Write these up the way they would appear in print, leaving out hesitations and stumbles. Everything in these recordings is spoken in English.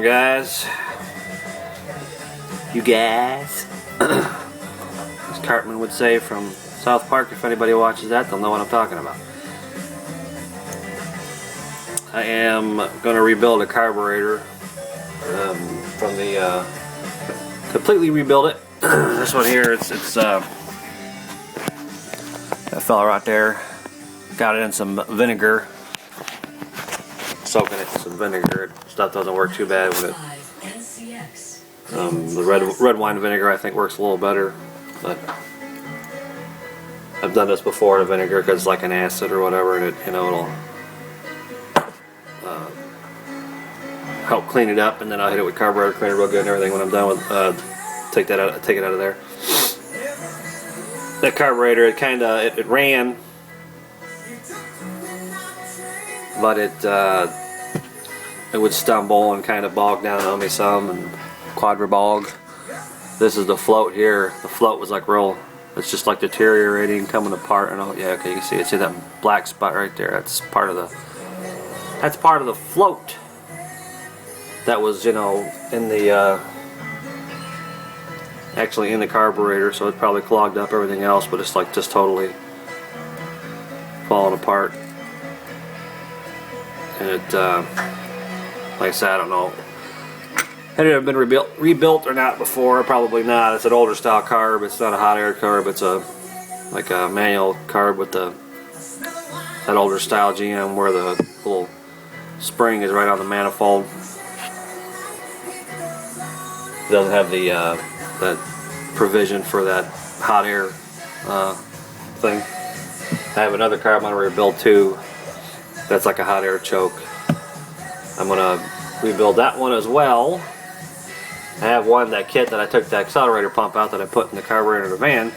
guys. You guys. As Cartman would say from South Park, if anybody watches that, they'll know what I'm talking about. I am going to rebuild a carburetor from the completely rebuild it. This one here, it's that fella right there got it in some vinegar, soaking it in some vinegar. Stuff doesn't work too bad with it. The red wine vinegar I think works a little better, but I've done this before in vinegar because it's like an acid or whatever, and it, it'll help clean it up, and then I'll hit it with carburetor cleaner real good and everything when I'm done with take it out of there. That carburetor, it ran, but it would stumble and kind of bog down on me some and quadribog. This is the float here. The float was like real, it's just like deteriorating, coming apart and all. Yeah, okay, you can see it. See that black spot right there? That's part of the float that was, in the actually in the carburetor, so it probably clogged up everything else, but it's like just totally falling apart. And it, like I said, I don't know. Had it ever been rebuilt or not before? Probably not. It's an older style carb. It's not a hot air carb. It's like a manual carb with that older style GM where the little spring is right on the manifold. It doesn't have the that provision for that hot air thing. I have another carb I'm going to rebuild too. That's like a hot air choke. I'm going to rebuild that one as well. I have that kit that I took the accelerator pump out that I put in the carburetor of the van.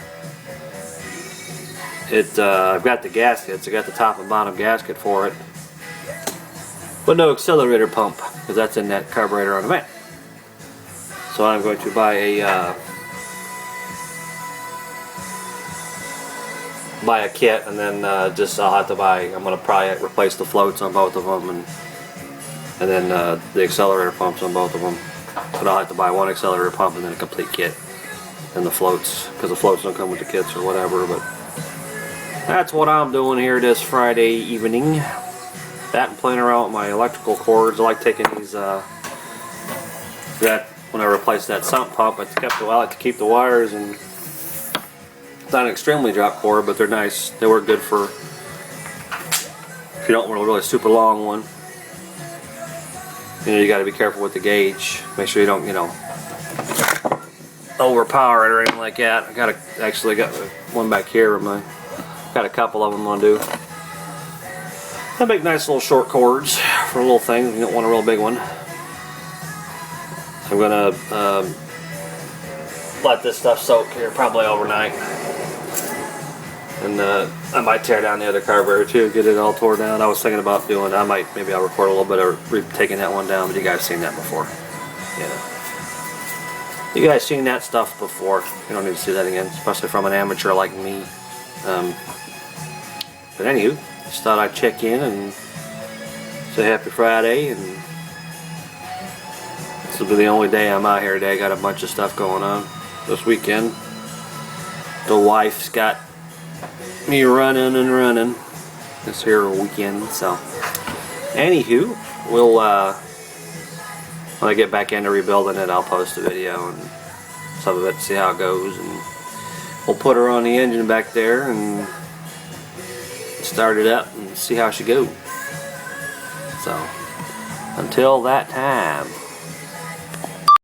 I've got the gaskets. I got the top and bottom gasket for it, but no accelerator pump because that's in that carburetor on the van. So I'm going to buy a kit, and then I'll have to buy. I'm going to probably replace the floats on both of them, and then the accelerator pumps on both of them. But I'll have to buy one accelerator pump and then a complete kit, and the floats, because the floats don't come with the kits or whatever. But that's what I'm doing here this Friday evening. That and playing around with my electrical cords. I like taking these. When I replaced that sump pump, I like to keep the wires, and it's not an extremely drop cord, but they're nice. They work good for if you don't want a really super long one. You got to be careful with the gauge. Make sure you don't, overpower it or anything like that. I got one back here. Got a couple of them I'm gonna do. I make nice little short cords for little things. You don't want a real big one. I'm gonna let this stuff soak here probably overnight, and I might tear down the other carburetor too, get it all tore down. I was thinking about doing. Maybe I'll record a little bit of taking that one down. But you guys seen that before? You guys seen that stuff before. You don't need to see that again, especially from an amateur like me. But anywho, just thought I'd check in and say happy Friday, and this will be the only day I'm out here today. I got a bunch of stuff going on this weekend. The wife's got me running this here weekend. So anywho, we'll when I get back into rebuilding it, I'll post a video and some of it, see how it goes, and we'll put her on the engine back there and start it up and see how she goes. So until that time,